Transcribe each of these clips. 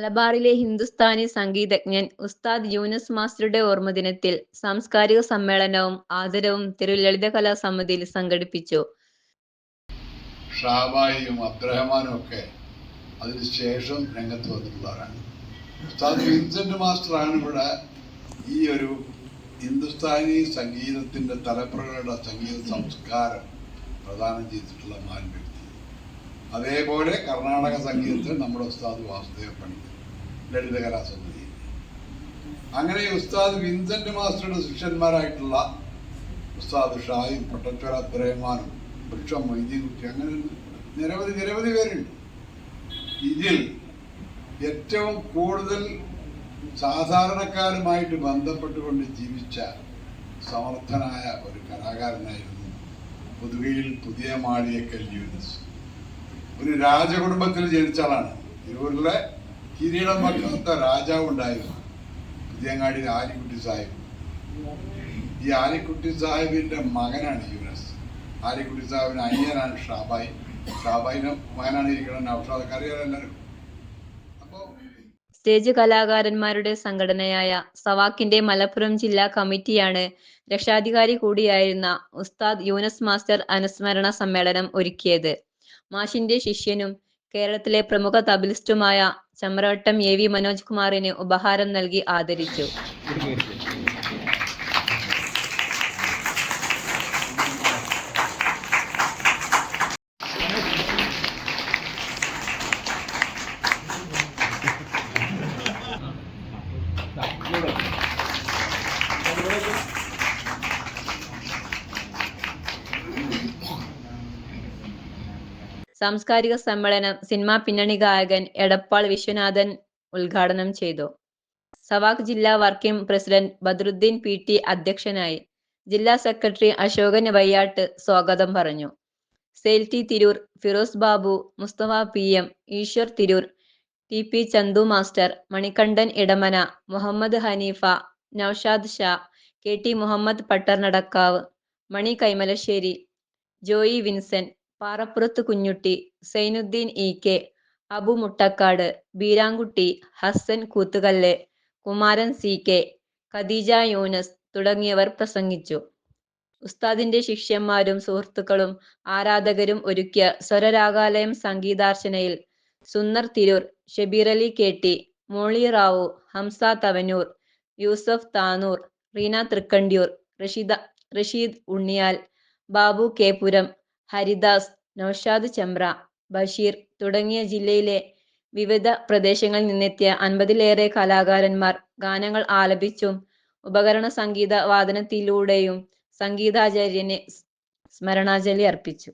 മലബാറിലെ ഹിന്ദുസ്ഥാനി സംഗീതജ്ഞൻ ഉസ്താദ് യൂനുസ് മാസ്റ്ററുടെ ഓർമ്മദിനത്തിൽ സാംസ്കാരിക സമ്മേളനവും ആദരവും തിരുലളിതകലാ സമിതിയിൽ സംഘടിപ്പിച്ചു. ഷാബായിയും അബ്ദുറഹ്മാനും ഒക്കെ അതിനുശേഷം രംഗത്ത് വന്നിട്ടുള്ളവരാണ്. ഉസ്താദ് വിൻസെന്റ് മാസ്റ്ററാണ് ഇവിടെ ഈ ഒരു ഹിന്ദുസ്ഥാനി സംഗീതത്തിൻ്റെ തലമുറകളുടെ സംഗീത സംസ്കാരം പ്രദാനം ചെയ്തിട്ടുള്ള വ്യക്തി. അതേപോലെ കർണാടക സംഗീതത്തിൽ നമ്മുടെ ഉസ്താദ് വാസുദേവ പണ്ഡിറ്റ് ലളിതകലാ സമിതി. അങ്ങനെ ഉസ്താദ് വിൻസെന്റ് മാസ്റ്ററുടെ ശിഷ്യന്മാരായിട്ടുള്ള ഉസ്താദ് ഷായും പൊട്ടച്ചോര അബ്ദുറഹ്മാനും വൃക്ഷം മൊയ്തീൻകുട്ടി, അങ്ങനെ നിരവധി പേരുണ്ട്. ഇതിൽ ഏറ്റവും കൂടുതൽ സാധാരണക്കാരുമായിട്ട് ബന്ധപ്പെട്ടുകൊണ്ട് ജീവിച്ച സമർത്ഥനായ ഒരു കലാകാരനായിരുന്നു പുതുകയിൽ പുതിയ മാളിയേക്കൽ യൂനുസ്. ഒരു രാജകുടുംബത്തിൽ ജനിച്ച ആളാണ്. തിരൂരിലെ കിരീടം വയ്ക്കാത്ത രാജാവ് ഉണ്ടായിരുന്നു, പുതിയങ്ങാടി ആലിക്കുട്ടി സാഹിബ്. ഈ ആലിക്കുട്ടി സാഹിബിന്റെ മകനാണ് യൂനുസ്. ആലിക്കുട്ടി സാഹിബിന് അനിയനാണ് ഷാബായി. ഷാബായിന്റെ മകനാണ് ഇരിക്കണം നൗഷാദ്, അറിയാം എല്ലാവരും. സ്റ്റേജ് കലാകാരന്മാരുടെ സംഘടനയായ സവാക്കിന്റെ മലപ്പുറം ജില്ലാ കമ്മിറ്റിയാണ് രക്ഷാധികാരി കൂടിയായിരുന്ന ഉസ്താദ് യൂനുസ് മാസ്റ്റർ അനുസ്മരണ സമ്മേളനം ഒരുക്കിയത്. മാഷിന്റെ ശിഷ്യനും കേരളത്തിലെ പ്രമുഖ തബലിസ്റ്റുമായ ചമ്രവട്ടം AV മനോജ് കുമാറിന് ഉപഹാരം നൽകി ആദരിച്ചു. സാംസ്കാരിക സമ്മേളനം സിനിമാ പിന്നണി ഗായകൻ എടപ്പാൾ വിശ്വനാഥൻ ഉദ്ഘാടനം ചെയ്തു. സവാക് ജില്ലാ വർക്കിംഗ് പ്രസിഡന്റ് ബദ്രുദ്ദീൻ PT അധ്യക്ഷനായി. ജില്ലാ സെക്രട്ടറി അശോകൻ വയ്യാട്ട് സ്വാഗതം പറഞ്ഞു. സെയിൽ T Tirur, Firoz Babu, Mustafa PM, Eshwar Tirur, TP Chandu master, Manikandan Edamana, Muhammad Haneefa, Naushad Sha, KT Muhammad Pattarnadakkavu, Mani Kaimalassery, Joy Vincent, Parappurathu Kunhutty, Zainuddin EK, Abu Muttakkad, Beerankutty, Hasan കൂത്തുകല്ല്, Kumaran CK, Khadija Yunus തുടങ്ങിയവർ പ്രസംഗിച്ചു. ഉസ്താദിന്റെ ശിഷ്യന്മാരും സുഹൃത്തുക്കളും ആരാധകരും ഒരുക്കിയ സ്വരരാഗാലയം സംഗീതാർച്ചനയിൽ സുന്നർ തിരൂർ, ഷബീറലി KT, മോളി റാവു, ഹംസ തവനൂർ, യൂസഫ് താനൂർ, റീന തൃക്കണ്ടിയൂർ, റഷീദ് ഉണ്ണിയാൽ, ബാബു K പുരം, ഹരിദാസ്, നൌഷാദ് ചെമ്പ്ര, ബഷീർ തുടങ്ങിയ ജില്ലയിലെ വിവിധ പ്രദേശങ്ങളിൽ നിന്നെത്തിയ 50-ലേറെ കലാകാരന്മാർ ഗാനങ്ങൾ ആലപിച്ചും ഉപകരണ സംഗീത വാദനത്തിലൂടെയും സംഗീതാചാര്യന് സ്മരണാഞ്ജലി അർപ്പിച്ചു.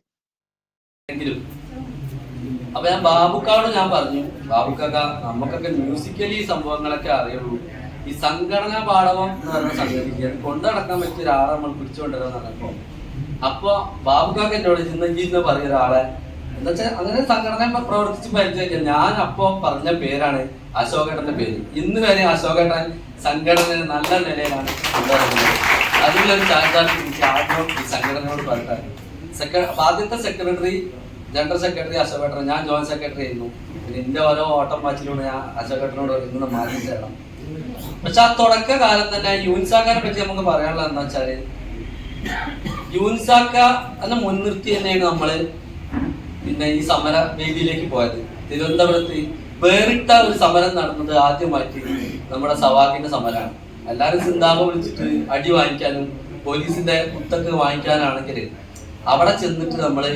അപ്പൊ ബാബുക്കാട് പറഞ്ഞു, ബാബുക്കാക്ക നമുക്കൊക്കെ മ്യൂസിക്കലി സംഭവങ്ങളൊക്കെ അറിയുള്ളൂ, ഈ സംഘടനാ പാഠവം എന്ന് പറഞ്ഞ സംഗതിക്ക് കൊണ്ടു നടക്കാൻ പറ്റിയ ഒരാളെ നമ്മൾ പിടിച്ചുകൊണ്ടിരുന്ന പറഞ്ഞപ്പോ അപ്പൊ ബാബുക്കാക്ക എന്നോട് ചിന്നഞ്ചിന്ന് പറയുന്ന ഒരാളെ എന്താ വെച്ചാൽ അങ്ങനെ സംഘടന പ്രവർത്തിച്ച് പരിചയം. ഞാൻ അപ്പോ പറഞ്ഞ പേരാണ് അശോകേട്ടന്റെ പേര്. ഇന്ന് വരെ അശോകേട്ടൻ സംഘടന നല്ല നിലയിലാണ് കൊണ്ടുവരുന്നത്. അതിലൊരു ആദ്യം ഈ സംഘടനയോട് പറഞ്ഞാൽ ആദ്യത്തെ ജനറൽ സെക്രട്ടറി അശോകേട്ടൻ, ഞാൻ ജോയിന്റ് സെക്രട്ടറി ആയിരുന്നു. പിന്നെ എന്റെ ഓരോ ഓട്ടം മാച്ചിലൂടെ ഞാൻ അശോകേട്ടനോട് ഇങ്ങനെ മാറ്റി തരണം. പക്ഷെ ആ തുടക്ക കാലം തന്നെ യൂൻസാക്കാനെ പറ്റി നമുക്ക് പറയാനുള്ളത് എന്താ വെച്ചാല്, യൂൻസാക്ക എന്നെ മുൻനിർത്തി തന്നെയാണ് നമ്മള് പിന്നെ ഈ സമര വേദിയിലേക്ക് പോയത്. തിരുവനന്തപുരത്ത് വേറിട്ട ഒരു സമരം നടന്നത് ആദ്യമായിട്ട് നമ്മുടെ സവാക്കിന്റെ സമരമാണ്. എല്ലാരും സിന്താപ വിളിച്ചിട്ട് അടി വാങ്ങിക്കാനും പോലീസിന്റെ കുത്തൊക്കെ വാങ്ങിക്കാനാണെങ്കിൽ അവിടെ ചെന്നിട്ട് നമ്മള്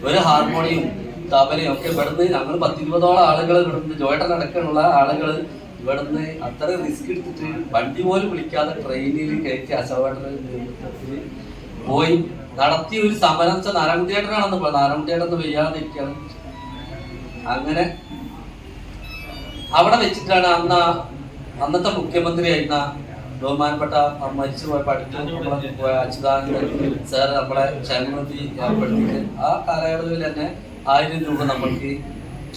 ഒരു ഹാർമോണിയും തബലയും ഒക്കെ ഇവിടുന്ന് ഞങ്ങൾ 10-20ഓളം ആളുകൾ ഇവിടുന്ന് ജോയിട്ടൻ അടക്കമുള്ള ആളുകൾ ഇവിടുന്ന് അത്ര റിസ്ക് എടുത്തിട്ട് വണ്ടി പോലും വിളിക്കാതെ ട്രെയിനിൽ കയറ്റി അശോകേട്ടന്റെ നേതൃത്വത്തിൽ പോയി നടത്തിയ ഒരു സമരം. നാരായണ തിയേറ്ററാണെന്ന് നാരായണ തിയേറ്റർ വയ്യാതെ ഇരിക്കുകയാണ്. അങ്ങനെ അവിടെ വെച്ചിട്ടാണ് അന്നത്തെ മുഖ്യമന്ത്രിയായിരുന്ന ബഹുമാനപ്പെട്ട മരിച്ചുപോയ പഠിച്ചു അച്യുതാനന്ദൻ സാർ നമ്മളെ ക്ഷേമനിധി ഏർപ്പെടുത്തിയിട്ട് ആ കാലയളവിൽ തന്നെ 1000 രൂപ നമ്മൾക്ക്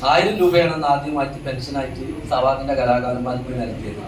1000 രൂപയാണ് ആദ്യമായിട്ട് പെൻഷനായിട്ട് സവാക്കിന്റെ കലാകാരന്മാർക്ക് നൽകിയത്.